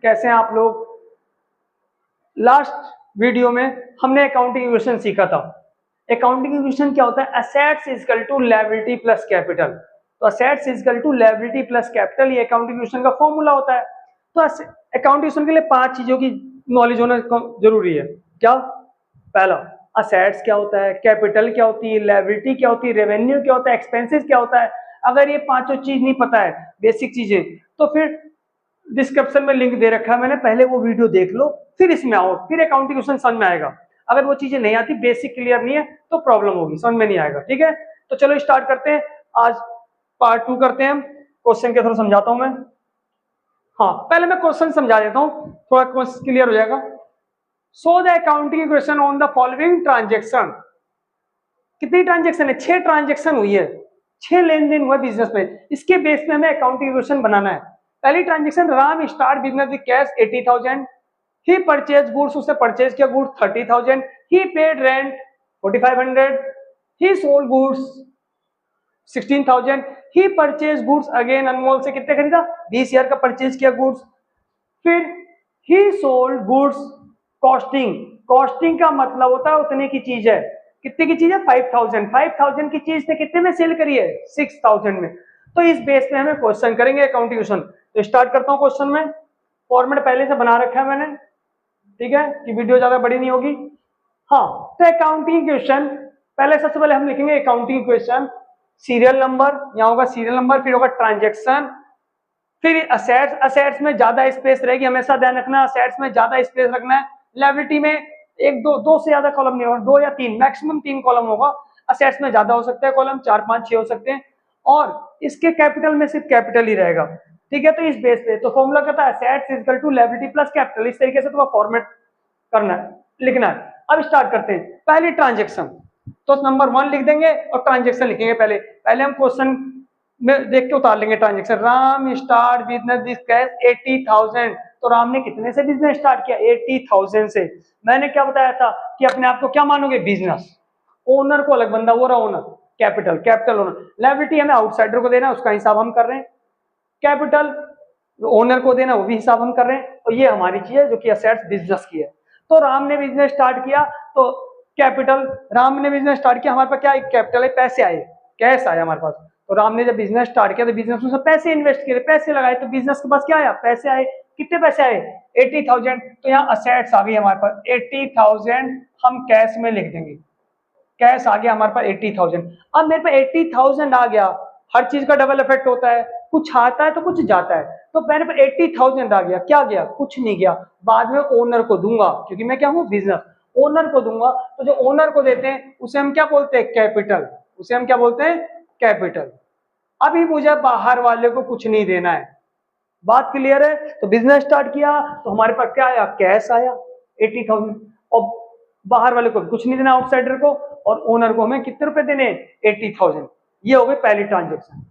कैसे हैं आप लोग? लास्ट वीडियो में हमने अकाउंटिंग इक्वेशन सीखा था। अकाउंटिंग इक्वेशन क्या होता है? Assets is equal to liability plus capital. तो assets is equal to liability plus capital, ये अकाउंटिंग इक्वेशन का फॉर्मूला होता है। तो अकाउंटिंग इक्वेशन के लिए 5 चीजों की नॉलेज होना जरूरी है। क्या? पहला, असेट्स क्या होता है, कैपिटल क्या होती है, लायबिलिटी क्या होती है, रेवेन्यू क्या होता है, एक्सपेंसेस क्या होता है। अगर ये पांचों चीज नहीं पता है, बेसिक चीजें, तो फिर डिस्क्रिप्शन में लिंक दे रखा है मैंने, पहले वो वीडियो देख लो, फिर इसमें आओ, फिर अकाउंटिंग क्वेश्चन समझ में आएगा। अगर वो चीजें नहीं आती, बेसिक क्लियर नहीं है, तो प्रॉब्लम होगी, समझ में नहीं आएगा। ठीक है, तो चलो स्टार्ट करते हैं। आज पार्ट 2 करते हैं, क्वेश्चन के थ्रू समझाता हूं मैं। हाँ, पहले मैं क्वेश्चन समझा देता हूँ, थोड़ा क्वेश्चन क्लियर हो जाएगा। So the accounting equation on the following transaction. कितनी ट्रांजेक्शन है? 6 ट्रांजेक्शन हुई है, 6 लेन देन हुआ बिजनेस में। इसके बेस पे हमें अकाउंटिंग इक्वेशन बनाना है। पहली transaction, Ram start business with cash 80,000। He purchase goods, उसने परचेज किया goods 30,000। He paid rent 4500। He sold goods 16,000। He purchase goods again, Anmol से कितने खरीदा? 20,000 का परचेज किया गुड्स। फिर he sold goods costing. Costing का मतलब होता है उतने की चीज है। कितने की चीज है? 5,000। 5,000 की चीज ने कितने में सेल करी है? 6,000 में। तो इस बेस पे हमें क्वेश्चन करेंगे अकाउंटिंग क्वेश्चन। तो स्टार्ट करता हूं क्वेश्चन में। फॉर्मेट पहले से बना रखा है मैंने, ठीक है, कि वीडियो ज्यादा बड़ी नहीं होगी। हाँ, तो अकाउंटिंग क्वेश्चन, पहले सबसे पहले हम लिखेंगे अकाउंटिंग क्वेश्चन। सीरियल नंबर, यहाँ होगा सीरियल नंबर, फिर होगा ट्रांजेक्शन, फिर असेट्स। असेट्स में ज्यादा स्पेस रहेगी, हमेशा ध्यान रखना, असेट्स में ज्यादा स्पेस रखना है। लायबिलिटी में एक दो से ज्यादा कॉलम नहीं होगा, 2 या 3, मैक्सिमम 3 कॉलम होगा। असेट्स में ज्यादा हो सकता है कॉलम, 4, 5, 6 हो सकते हैं। और इसके कैपिटल में सिर्फ कैपिटल ही रहेगा। ठीक है, तो इस बेस पे तो फॉर्मूला कहता है assets is equal to liability plus capital. इस तरीके से तुम्हें फॉर्मेट करना है, लिखना है। अब स्टार्ट करते हैं। पहली ट्रांजेक्शन, तो नंबर 1 लिख देंगे और ट्रांजेक्शन लिखेंगे। पहले पहले हम क्वेश्चन में देख के उतार लेंगे transaction. Ram start business with cash 80,000। तो राम ने कितने से बिजनेस स्टार्ट किया? 80,000 से। मैंने क्या बताया था कि अपने आप को क्या मानोगे? बिजनेस। ओनर को अलग बंदा, वो रहा owner, capital, capital owner. Liability हमें आउटसाइडर को देना, उसका हिसाब हम कर रहे हैं। कैपिटल ओनर को देना, वो भी हिसाब हम कर रहे हैं। और ये हमारी चीज है जो कि असेट्स बिजनेस की है। तो राम ने बिजनेस स्टार्ट किया, तो कैपिटल, राम ने बिजनेस स्टार्ट किया, हमारे पास क्या है? कैपिटल है, पैसे आए, कैश आया हमारे पास। तो राम ने जब बिजनेस स्टार्ट किया तो बिजनेस में पैसे इन्वेस्ट किए, पैसे लगाए, तो बिजनेस के पास क्या आया? पैसे आए। कितने पैसे आए? 80,000। तो यहाँ असेट्स आ गई हमारे पास 80,000, हम कैश में लिख देंगे। कैश आ गया हमारे पास 80,000। अब मेरे पास 80,000 आ गया, हर चीज का डबल इफेक्ट होता है, कुछ आता है तो कुछ जाता है। तो मेरे पास 80,000 आ गया, क्या गया? कुछ नहीं गया। बाद में ओनर को दूंगा, क्योंकि मैं क्या हूँ? बिजनेस। ओनर को दूंगा, तो जो ओनर को देते हैं उसे हम क्या बोलते हैं? कैपिटल। उसे हम क्या बोलते हैं? कैपिटल। अभी मुझे बाहर वाले को कुछ नहीं देना है। बात क्लियर है? तो बिजनेस स्टार्ट किया तो हमारे पास क्या आया? कैश आया 80,000। और बाहर वाले को कुछ नहीं देना, आउटसाइडर को, और ओनर को हमें कितने रुपए देने? 80,000। ये हो गई पहली ट्रांजेक्शन।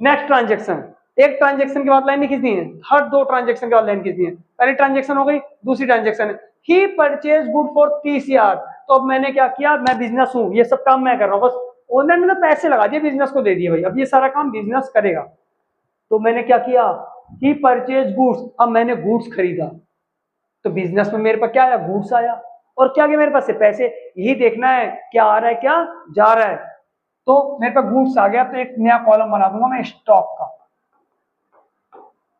नेक्स्ट ट्रांजेक्शन, एक ट्रांजेक्शन के बाद लाइन नहीं खींचनी है, हर 2 ट्रांजेक्शन के बाद लाइन खींचनी है। पहली ट्रांजेक्शन हो गई, दूसरी ट्रांजेक्शन है ही परचेज गुड फॉर 30,000। तो अब मैंने क्या किया? मैं बिजनेस हूं, ये सब काम मैं कर रहा हूं, बस ओनर ने तो पैसे लगा दिए, बिजनेस को दे दिए भाई, अब ये सारा काम बिजनेस करेगा। तो मैंने क्या किया? ही परचेज गुड्स, अब मैंने गुड्स खरीदा, तो बिजनेस में मेरे पास क्या आया? गुड्स आया। और क्या गया मेरे पास से? पैसे। यही देखना है क्या आ रहा है, क्या जा रहा है। तो मेरे पास गुड्स आ गया, तो एक नया कॉलम बना दूंगा मैं स्टॉक का,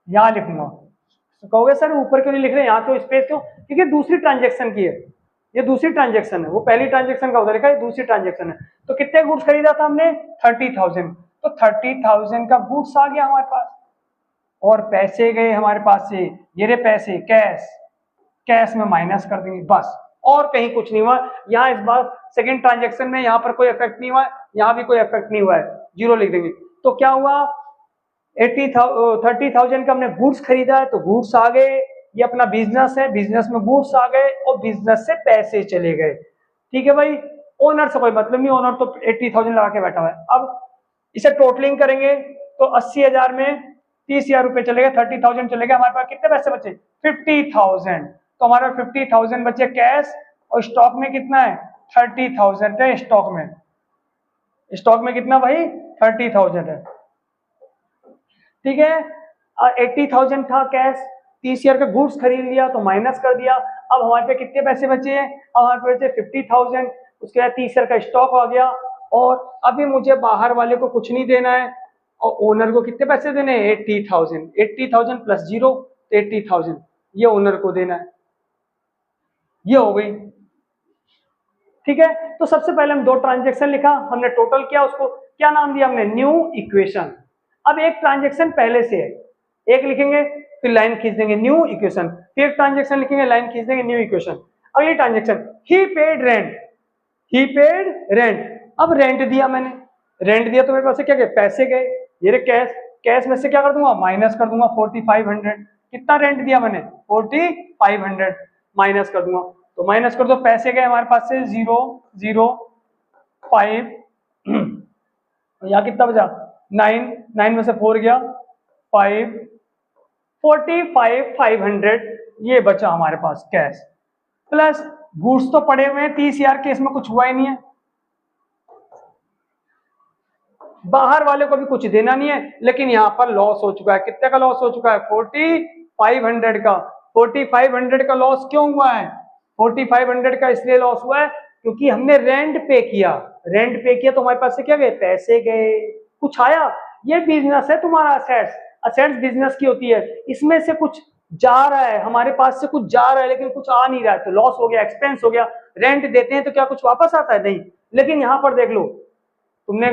यहां लिखूंगा। तो कहोगे सर ऊपर क्यों नहीं लिख रहे, यहाँ क्यों स्पेस क्यों? क्योंकि दूसरी ट्रांजेक्शन की है, ये दूसरी ट्रांजेक्शन है, वो पहली ट्रांजेक्शन का उधर लिखा है, दूसरी ट्रांजेक्शन है। तो कितने गुड्स खरीदा था हमने? 30,000। तो 30,000 का गुड्स आ गया हमारे पास, और पैसे गए हमारे पास से, ये रहे पैसे, कैश, कैश में माइनस कर देंगे बस, और कहीं कुछ नहीं हुआ। यहाँ इस बार सेकंड ट्रांजेक्शन में यहाँ पर कोई इफेक्ट नहीं हुआ है, यहाँ भी कोई इफेक्ट नहीं हुआ है, 0 लिख देंगे। तो क्या हुआ? 30,000 का हमने गुड्स खरीदा है, तो गुड्स आ गए, ये अपना बिजनेस है, बिजनेस में गुड्स आ गए और बिजनेस से पैसे चले गए। ठीक है भाई, ओनर से कोई मतलब नहीं, ओनर तो 80,000 लगा के बैठा हुआ है। अब इसे टोटलिंग करेंगे तो 80,000 में 30,000 रुपए चले गए, 30,000 चले गए, हमारे पास कितने पैसे बचे? 50,000। तो हमारा 50,000 बचे कैश, और स्टॉक में कितना है? 30,000 है स्टॉक में। स्टॉक में कितना भाई? 30,000 है। ठीक है, 80,000 था कैश, 30,000 का गुड्स खरीद लिया तो माइनस कर दिया। अब हमारे पे कितने पैसे बचे हैं, अब हमारे पे बचे 50,000, उसके बाद 30,000 का स्टॉक आ गया, और अभी मुझे बाहर वाले को कुछ नहीं देना है, और ओनर को कितने पैसे देने हैं 80,000, 80,000 प्लस 0 तो 80,000 ये ओनर को देना है। ये हो गई, ठीक है। तो सबसे पहले हम दो ट्रांजेक्शन लिखा, हमने टोटल किया, उसको क्या नाम दिया हमने, न्यू इक्वेशन। अब एक ट्रांजेक्शन पहले से है, एक लिखेंगे फिर लाइन खींच देंगे न्यू इक्वेशन, फिर एक ट्रांजेक्शन लिखेंगे लाइन खींच देंगे न्यू इक्वेशन। अगली ट्रांजेक्शन, ही पेड रेंट, ही पेड रेंट। अब रेंट दिया मैंने, रेंट दिया तो मेरे पास क्या गए, पैसे गए, ये रे कैश, कैश में से क्या कर दूंगा, माइनस कर दूंगा 4500। कितना रेंट दिया मैंने, 4500, माइनस कर दूंगा, तो माइनस कर दो, पैसे गए हमारे पास से 005, यहाँ कितना बचा 9, 9 में से 4 गया 5, 45,500 ये बचा हमारे पास कैश, प्लस गुड्स तो पड़े हुए हैं 30,000 के, इसमें कुछ हुआ ही नहीं है, बाहर वाले को भी कुछ देना नहीं है, लेकिन यहाँ पर लॉस हो चुका है। कितने का लॉस हो चुका है, 4500 का। 4500 का लॉस क्यों हुआ है, 4500 का इसलिए लॉस हुआ है क्योंकि हमने रेंट पे किया, रेंट पे किया तो हमारे पास से क्या गए, पैसे गए, कुछ आया। ये बिजनेस है तुम्हारा, असेट्स, असेट्स बिजनेस की होती है, इसमें से कुछ जा रहा है, हमारे पास से कुछ जा रहा है लेकिन कुछ आ नहीं रहा है, तो लॉस हो गया, एक्सपेंस हो गया। रेंट देते हैं तो क्या कुछ वापस आता है, नहीं। लेकिन यहाँ पर देख लो, तुमने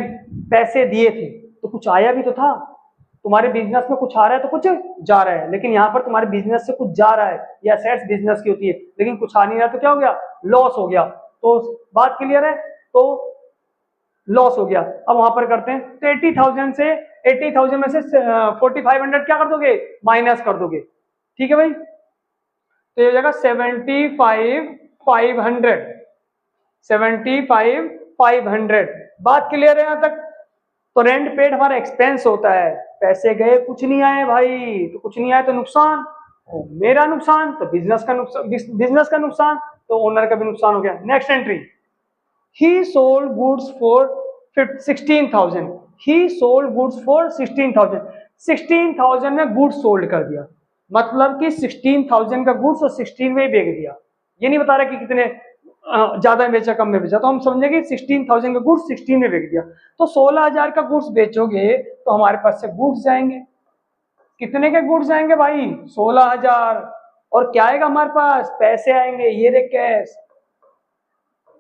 पैसे दिए थे तो कुछ आया भी तो था, तुम्हारे बिजनेस में कुछ आ रहा है तो कुछ जा रहा है, लेकिन यहाँ पर तुम्हारे बिजनेस से कुछ जा रहा है, ये असेट्स बिजनेस की होती है, लेकिन कुछ आ नहीं रहा तो क्या हो गया, लॉस हो गया। तो बात क्लियर है, तो लॉस हो गया। अब वहां पर करते हैं, तो 80,000 से 80,000 में से 4500 क्या कर दोगे, माइनस कर दोगे, ठीक है भाई। तो ये हो जाएगा 75,500, 75,500। बात क्लियर है यहाँ तक। तो रेंट पेड हमारा एक्सपेंस होता है, पैसे गए कुछ नहीं आए भाई, तो कुछ नहीं आए तो नुकसान, मेरा नुकसान तो बिजनेस का नुकसान, बिजनेस का नुकसान तो ओनर का भी नुकसान हो गया। Next entry, he sold goods for 16,000, he sold goods for 16,000, 16,000 में गुड्स सोल्ड कर दिया, मतलब कि 16,000 का गुड्स और 16 में ही बेच दिया। ये नहीं बता रहा कि कितने ज्यादा बेचा कम में बेचा, तो हम समझेंगे 16,000 का गुड्स 16 में बेच दिया, तो 16,000 का गुड्स बेचोगे तो हमारे पास से गुड्स जाएंगे, कितने के गुड्स जाएंगे भाई, 16,000, और क्या आएगा हमारे पास, पैसे आएंगे, ये रे कैश,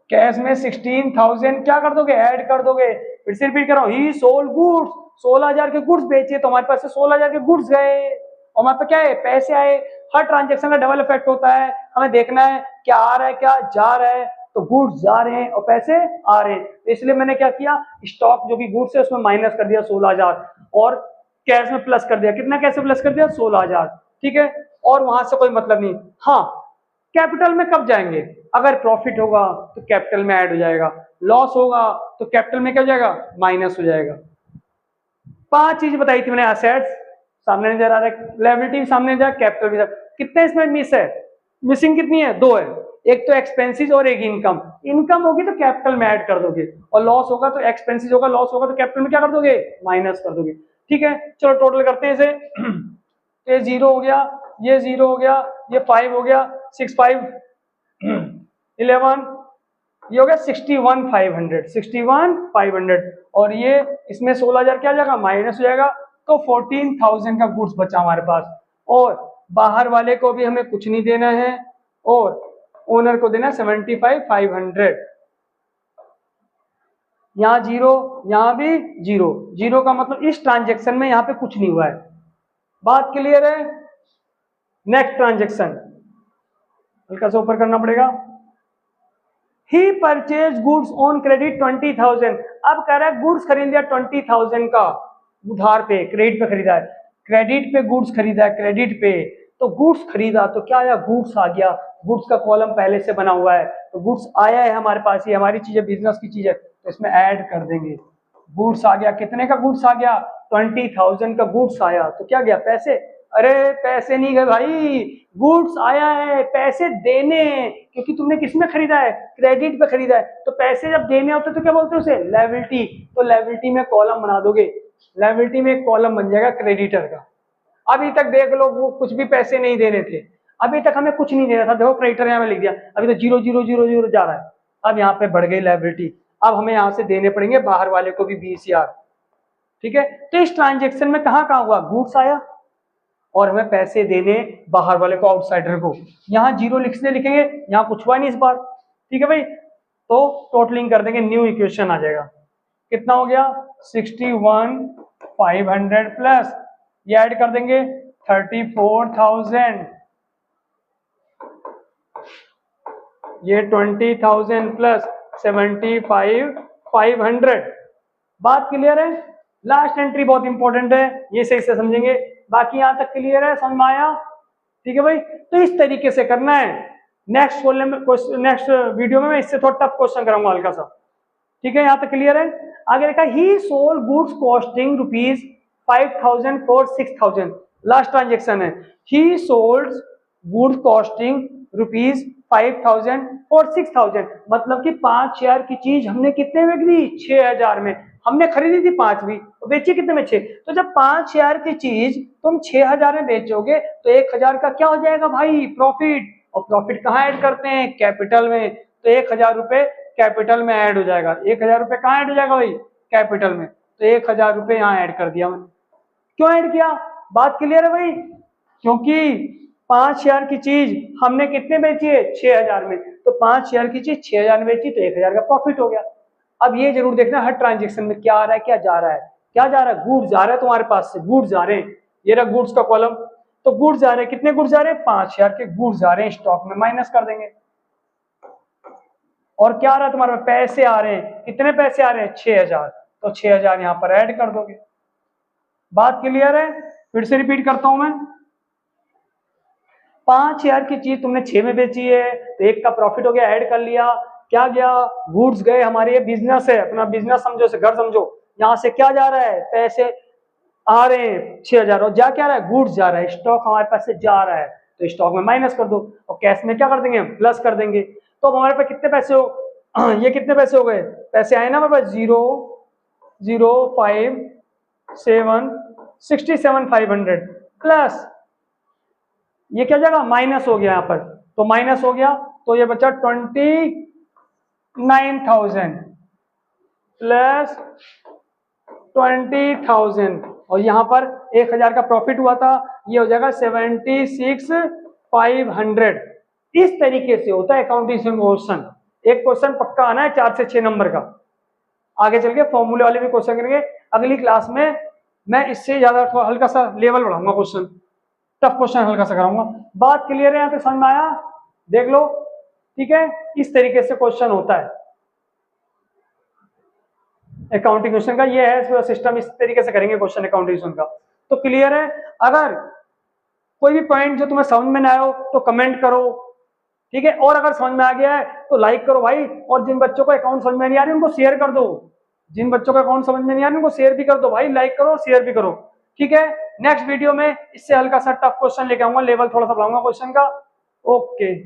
कैश में 16,000 क्या कर दोगे, ऐड कर दोगे। फिर से रिपीट कर रहा हूं, ही सोल्ड गुड्स, 16,000 के गुड्स बेचे तो हमारे पास से 16,000 के गुड्स गए, और हमारे पे क्या है, पैसे आए। हर ट्रांजेक्शन का डबल इफेक्ट होता है, हमें देखना है क्या आ रहा है क्या जा रहा है, तो गुड्स जा रहे हैं और पैसे आ रहे हैं, तो इसलिए मैंने क्या किया, स्टॉक जो कि गुड्स है उसमें माइनस कर दिया 16,000, और कैश में प्लस कर दिया, कितना कैसे प्लस कर दिया, 16,000, ठीक है। और वहां से कोई मतलब नहीं। हाँ, कैपिटल में कब जाएंगे, अगर प्रॉफिट होगा तो कैपिटल में ऐड हो जाएगा, लॉस होगा तो कैपिटल में क्या हो जाएगा, माइनस हो जाएगा। 5 चीज बताई थी मैंने, असेट्स सामने नजर आ रहा है, लायबिलिटी सामने नजर, कैपिटल भी। कितने इसमें मिस है, मिसिंग कितनी है, 2 है, एक तो एक्सपेंसेस और एक इनकम। इनकम होगी तो कैपिटल में ऐड कर दोगे, और लॉस होगा तो एक्सपेंसेस होगा, लॉस होगा तो कैपिटल में क्या कर दोगे, माइनस कर दोगे, ठीक है। चलो टोटल करते हैं इसे, ये 0 हो गया, ये 0 हो गया, ये 5 हो गया, 6 5 11, ये हो गया 61,500, 61,500, और ये इसमें 16,000 क्या जाएगा, माइनस हो जाएगा, तो 14,000 का गुड्स बचा हमारे पास, और बाहर वाले को भी हमें कुछ नहीं देना है, और ओनर को देना 75,500। यहाँ 0, यहाँ भी 0, 0 का मतलब इस ट्रांजेक्शन में यहाँ पे कुछ नहीं हुआ है। बात क्लियर है। नेक्स्ट ट्रांजेक्शन, हल्का सा ऊपर करना पड़ेगा, ही परचेज गुड्स ऑन क्रेडिट 20,000। अब कह रहा है गुड्स खरीद लिया 20,000 का, उधार पे, क्रेडिट पे खरीदा है, क्रेडिट पे गुड्स खरीदा है, क्रेडिट पे, तो गुड्स खरीदा तो क्या आया, गुड्स आ गया, गुड्स का कॉलम पहले से बना हुआ है, तो गुड्स आया है हमारे पास, ये हमारी चीज है, बिजनेस की चीज है, तो इसमें ऐड कर देंगे, गुड्स आ गया, कितने का गुड्स आ गया, 20,000 का गुड्स आया, तो क्या गया, पैसे। अरे पैसे नहीं गए भाई, गुड्स आया है, पैसे देने, क्योंकि तुमने किसमें खरीदा है, क्रेडिट पे खरीदा है, तो पैसे जब देने होते तो क्या बोलते हैं उसे, लायबिलिटी, तो लायबिलिटी में कॉलम बना दोगे, लायबिलिटी में एक कॉलम बन जाएगा क्रेडिटर का, अभी तक देख लो वो कुछ भी पैसे नहीं देने थे, अभी तक हमें कुछ नहीं देना था। देखो क्रेडिटर यहाँ में लिख दिया, अभी तो 0,0,0,0 जा रहा है। अब यहाँ पे बढ़ गई लायबिलिटी, अब हमें यहाँ से देने पड़ेंगे बाहर वाले को भी 20,000। ठीक है, तो इस ट्रांजेक्शन में कहाँ कहाँ हुआ, गुड्स आया और हमें पैसे देने बाहर वाले को, आउटसाइडर को। यहाँ 0 लिखेंगे, यहाँ कुछ हुआ नहीं इस बार। ठीक है भाई, तो टोटलिंग कर देंगे, न्यू इक्वेशन आ जाएगा। कितना हो गया 61,500 प्लस ये ऐड कर देंगे 34,000, ये 20,000 प्लस 75,500। बात क्लियर है? लास्ट एंट्री बहुत इंपॉर्टेंट है, ये सही से समझेंगे। बाकी यहां तक क्लियर है, समझ में आया? ठीक है भाई, तो इस तरीके से करना है। नेक्स्ट वीडियो में मैं इससे थोड़ा टफ क्वेश्चन कराऊंगा हल्का सा। ठीक है, यहां तक क्लियर है? आगे लिखा he sold goods costing ₹5,000 for 6,000। Last transaction है, he sold goods costing ₹5,000 for 6,000, मतलब कि 5,000 की चीज हमने कितने में खरीदी, 6,000 में। हमने खरीदी थी 5 भी, तो बेची कितने में, 6। तो जब 5,000 की चीज तुम 6,000 में बेचोगे तो 1,000 का क्या हो जाएगा भाई, प्रॉफिट। और प्रॉफिट कहाँ ऐड करते हैं, कैपिटल में। तो 1,000 रुपए कैपिटल में ऐड हो जाएगा। 1,000 रुपए कहाँ ऐड हो जाएगा भाई, कैपिटल में। तो 1,000 रुपए यहाँ ऐड कर दिया मैंने। क्यों ऐड किया, बात क्लियर है भाई? क्योंकि 5,000 की चीज हमने कितने बेची है, 6,000 में। तो 5,000 की चीज 6,000 में बेची तो 1,000 का प्रॉफिट हो गया। अब ये जरूर देखना हर ट्रांजेक्शन में क्या आ रहा है, क्या जा रहा है, क्या जा रहा है, गुड्स आ रहा है तुम्हारे पास से, गुड्स आ रहे हैं। ये रहा गुड्स का कॉलम, तो गुड्स आ रहे हैं, कितने गुड्स आ रहे हैं, 5,000 के गुड्स आ रहे हैं स्टॉक में, माइनस कर देंगे। और क्या आ रहा है तुम्हारे पास, पैसे आ रहे हैं, कितने पैसे आ रहे हैं, 6,000। तो 6,000 यहाँ पर ऐड कर दोगे। बात क्लियर है? फिर से रिपीट करता हूं मैं, 5,000 की चीज तुमने 6 में बेची है तो 1 का प्रॉफिट हो गया, ऐड कर लिया। क्या गया, गुड्स गए, हमारे ये बिजनेस है, अपना बिजनेस समझो, से घर समझो। यहाँ से क्या जा रहा है, पैसे आ रहे हैं 6,000, और जा क्या रहा है, गुड्स जा रहा है, स्टॉक हमारे पास से जा रहा है, तो स्टॉक में माइनस कर दो। और कैश में क्या कर देंगे, प्लस कर देंगे। तो अब हमारे पास कितने पैसे हो ये कितने पैसे हो गए, पैसे आए ना हमारे पास, 0,057,67,500 प्लस ये क्या जाएगा, माइनस हो गया यहाँ पर, तो माइनस हो गया, तो ये बचा 29,000 प्लस 20,000, और यहाँ पर 1,000 का प्रॉफिट हुआ था, ये हो जाएगा 76,500। इस तरीके से होता है अकाउंटिंग क्वेश्चन। एक क्वेश्चन पक्का आना है 4 से 6 नंबर का। आगे चल के फॉर्मूले वाले भी क्वेश्चन करेंगे अगली क्लास में। मैं इससे ज्यादा हल्का सा लेवल बढ़ाऊंगा क्वेश्चन, टफ क्वेश्चन हल्का सा कराऊंगा। बात क्लियर है, यहाँ पे समझ में आया, देख लो। ठीक है, इस तरीके से क्वेश्चन होता है अकाउंटिंग क्वेश्चन का, ये है सिस्टम, इस तरीके से करेंगे क्वेश्चन अकाउंटिंग क्वेश्चन का। तो क्लियर है? अगर कोई भी पॉइंट जो तुम्हें समझ में ना आए हो तो कमेंट करो, ठीक है, और अगर समझ में आ गया है तो लाइक करो भाई, और जिन बच्चों को अकाउंट समझ में नहीं आ रही उनको शेयर कर दो, जिन बच्चों का अकाउंट समझ में नहीं आ रही उनको शेयर भी कर दो भाई, लाइक करो और शेयर भी करो। ठीक है, नेक्स्ट वीडियो में इससे हल्का सा टफ क्वेश्चन लेके आऊंगा, लेवल थोड़ा सा बढ़ाऊंगा क्वेश्चन का। ओके।